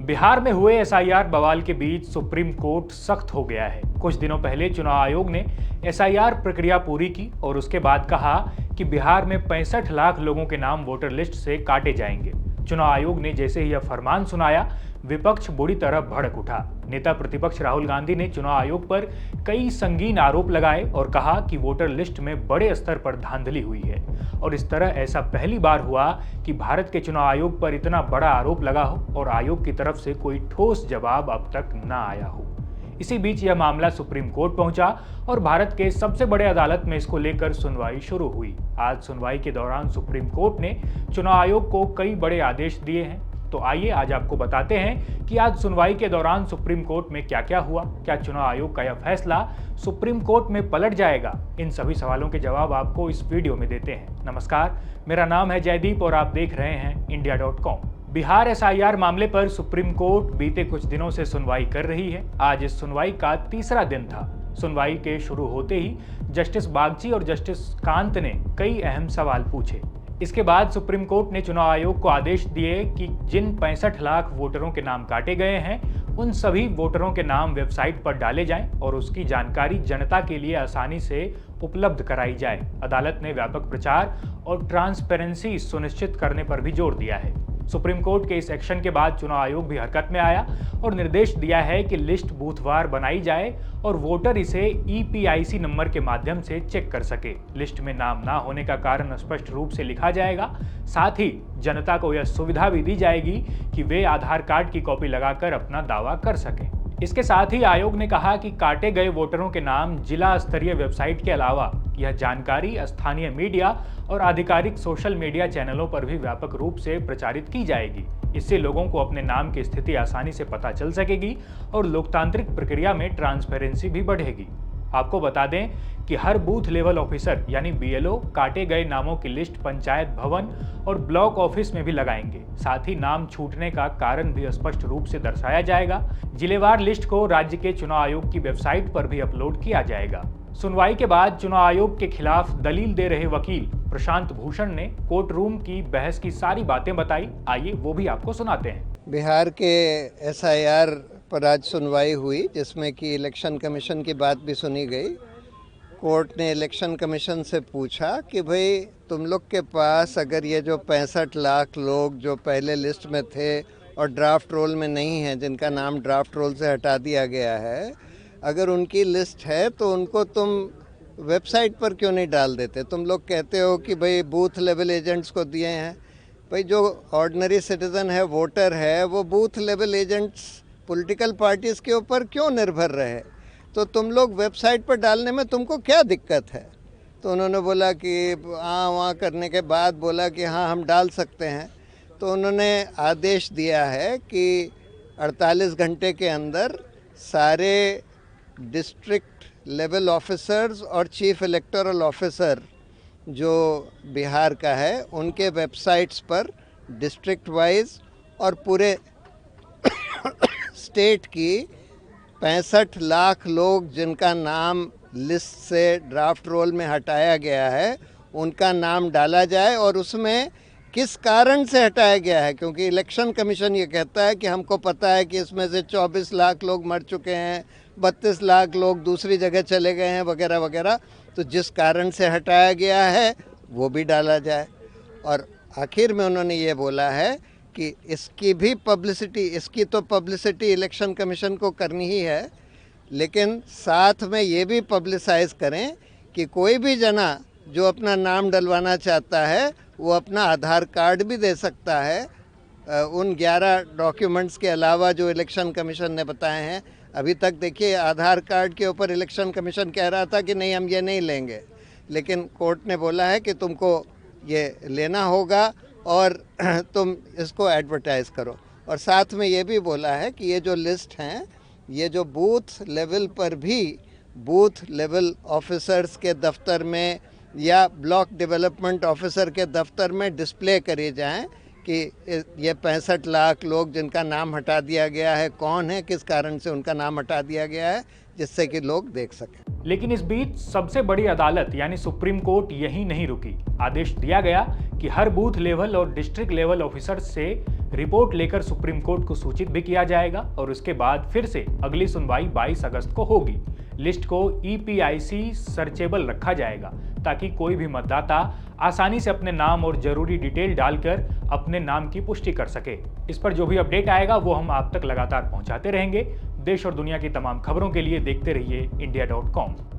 बिहार में हुए एसआईआर बवाल के बीच सुप्रीम कोर्ट सख्त हो गया है। कुछ दिनों पहले चुनाव आयोग ने एसआईआर प्रक्रिया पूरी की और उसके बाद कहा कि बिहार में 65 लाख लोगों के नाम वोटर लिस्ट से काटे जाएंगे। चुनाव आयोग ने जैसे ही यह फरमान सुनाया, विपक्ष बुरी तरह भड़क उठा। नेता प्रतिपक्ष राहुल गांधी ने चुनाव आयोग पर कई संगीन आरोप लगाए और कहा कि वोटर लिस्ट में बड़े स्तर पर धांधली हुई है और इस तरह ऐसा पहली बार हुआ कि भारत के चुनाव आयोग पर इतना बड़ा आरोप लगा हो और आयोग की तरफ से कोई ठोस जवाब अब तक न आया हो। इसी बीच यह मामला सुप्रीम कोर्ट पहुंचा और भारत के सबसे बड़े अदालत में इसको लेकर सुनवाई शुरू हुई। आज सुनवाई के दौरान सुप्रीम कोर्ट ने चुनाव आयोग को कई बड़े आदेश दिए हैं। तो आइए आज आपको बताते हैं कि आज सुनवाई के दौरान सुप्रीम कोर्ट में क्या क्या हुआ। क्या चुनाव आयोग का यह फैसला सुप्रीम कोर्ट में पलट जाएगा? इन सभी सवालों के जवाब आपको इस वीडियो में देते हैं। नमस्कार, मेरा नाम है जयदीप और आप देख रहे हैं India.com। बिहार एसआईआर मामले पर सुप्रीम कोर्ट बीते कुछ दिनों से सुनवाई कर रही है। आज इस सुनवाई का तीसरा दिन था। सुनवाई के शुरू होते ही जस्टिस बागची और जस्टिस कांत ने कई अहम सवाल पूछे। इसके बाद सुप्रीम कोर्ट ने चुनाव आयोग को आदेश दिए कि जिन 65 लाख वोटरों के नाम काटे गए हैं, उन सभी वोटरों के नाम वेबसाइट पर डाले जाएं और उसकी जानकारी जनता के लिए आसानी से उपलब्ध कराई जाए। अदालत ने व्यापक प्रचार और ट्रांसपेरेंसी सुनिश्चित करने पर भी जोर दिया है। सुप्रीम कोर्ट के इस एक्शन के बाद चुनाव आयोग भी हरकत में आया और निर्देश दिया है कि लिस्ट बूथवार बनाई जाए और वोटर इसे ईपीआईसी नंबर के माध्यम से चेक कर सके। लिस्ट में नाम ना होने का कारण स्पष्ट रूप से लिखा जाएगा। साथ ही जनता को यह सुविधा भी दी जाएगी कि वे आधार कार्ड की कॉपी लगाकर अपना दावा कर सकें। इसके साथ ही आयोग ने कहा कि काटे गए वोटरों के नाम जिला स्तरीय वेबसाइट के अलावा यह जानकारी स्थानीय मीडिया और आधिकारिक सोशल मीडिया चैनलों पर भी व्यापक रूप से प्रचारित की जाएगी। इससे लोगों को अपने नाम की स्थिति आसानी से पता चल सकेगी और लोकतांत्रिक प्रक्रिया में ट्रांसपेरेंसी भी बढ़ेगी। आपको बता दें कि हर बूथ लेवल ऑफिसर यानी बीएलओ काटे गए नामों की लिस्ट पंचायत भवन और ब्लॉक ऑफिस में भी लगाएंगे। साथ ही नाम छूटने का कारण भी स्पष्ट रूप से दर्शाया जाएगा। जिलेवार लिस्ट को राज्य के चुनाव आयोग की वेबसाइट पर भी अपलोड किया जाएगा। सुनवाई के बाद चुनाव आयोग के खिलाफ दलील दे रहे वकील प्रशांत भूषण ने कोर्ट रूम की बहस की सारी बातें बताई। आइए वो भी आपको सुनाते हैं। बिहार के एसआईआर पर आज सुनवाई हुई, जिसमें कि इलेक्शन कमीशन की बात भी सुनी गई। कोर्ट ने इलेक्शन कमीशन से पूछा कि भाई तुम लोग के पास अगर ये जो 65 लाख लोग जो पहले लिस्ट में थे और ड्राफ्ट रोल में नहीं है, जिनका नाम ड्राफ्ट रोल से हटा दिया गया है, अगर उनकी लिस्ट है तो उनको तुम वेबसाइट पर क्यों नहीं डाल देते? तुम लोग कहते हो कि भाई बूथ लेवल एजेंट्स को दिए हैं। भाई जो ऑर्डिनरी सिटीज़न है, वोटर है, वो booth level agents political parties के ऊपर क्यों निर्भर रहे? तो तुम लोग वेबसाइट पर डालने में तुमको क्या दिक्कत है? तो उन्होंने बोला कि हाँ, वहाँ करने के बाद बोला कि हाँ, हम डाल सकते हैं। तो उन्होंने आदेश दिया है कि 48 घंटे के अंदर सारे डिस्ट्रिक्ट लेवल ऑफिसर्स और चीफ इलेक्टोरल ऑफिसर जो बिहार का है, उनके वेबसाइट्स पर डिस्ट्रिक्ट वाइज और पूरे स्टेट की 65 लाख लोग जिनका नाम लिस्ट से ड्राफ्ट रोल में हटाया गया है, उनका नाम डाला जाए और उसमें किस कारण से हटाया गया है। क्योंकि इलेक्शन कमीशन ये कहता है कि हमको पता है कि इसमें से 24 लाख लोग मर चुके हैं, 32 लाख लोग दूसरी जगह चले गए हैं, वगैरह वगैरह। तो जिस कारण से हटाया गया है वो भी डाला जाए। और आखिर में उन्होंने ये बोला है कि इसकी भी पब्लिसिटी, इसकी तो पब्लिसिटी इलेक्शन कमीशन को करनी ही है, लेकिन साथ में ये भी पब्लिसाइज करें कि कोई भी जना जो अपना नाम डलवाना चाहता है वो अपना आधार कार्ड भी दे सकता है, उन 11 डॉक्यूमेंट्स के अलावा जो इलेक्शन कमीशन ने बताए हैं। अभी तक देखिए, आधार कार्ड के ऊपर इलेक्शन कमीशन कह रहा था कि नहीं, हम ये नहीं लेंगे, लेकिन कोर्ट ने बोला है कि तुमको ये लेना होगा और तुम इसको एडवर्टाइज़ करो। और साथ में ये भी बोला है कि ये जो लिस्ट हैं, ये जो बूथ लेवल पर भी बूथ लेवल ऑफिसर्स के दफ्तर में या ब्लॉक डेवलपमेंट ऑफिसर के दफ्तर में डिस्प्ले करी जाएं कि ये 65 लाख लोग जिनका नाम हटा दिया गया है कौन है, किस कारण से उनका नाम हटा दिया गया है, जिससे कि लोग देख सकें। लेकिन इस बीच सबसे बड़ी अदालत यानी सुप्रीम कोर्ट यहीं नहीं रुकी। आदेश दिया गया कि हर बूथ लेवल और डिस्ट्रिक्ट लेवल ऑफिसर से रिपोर्ट लेकर सुप्रीम कोर्ट को सूचित भी किया जाएगा और उसके बाद फिर से अगली सुनवाई 22 अगस्त को होगी। लिस्ट को EPIC सर्चेबल रखा जाएगा ताकि कोई भी मतदाता आसानी से अपने नाम और जरूरी डिटेल डालकर अपने नाम की पुष्टि कर सके। इस पर जो भी अपडेट आएगा वो हम आप तक लगातार पहुंचाते रहेंगे। देश और दुनिया की तमाम खबरों के लिए देखते रहिए India.com।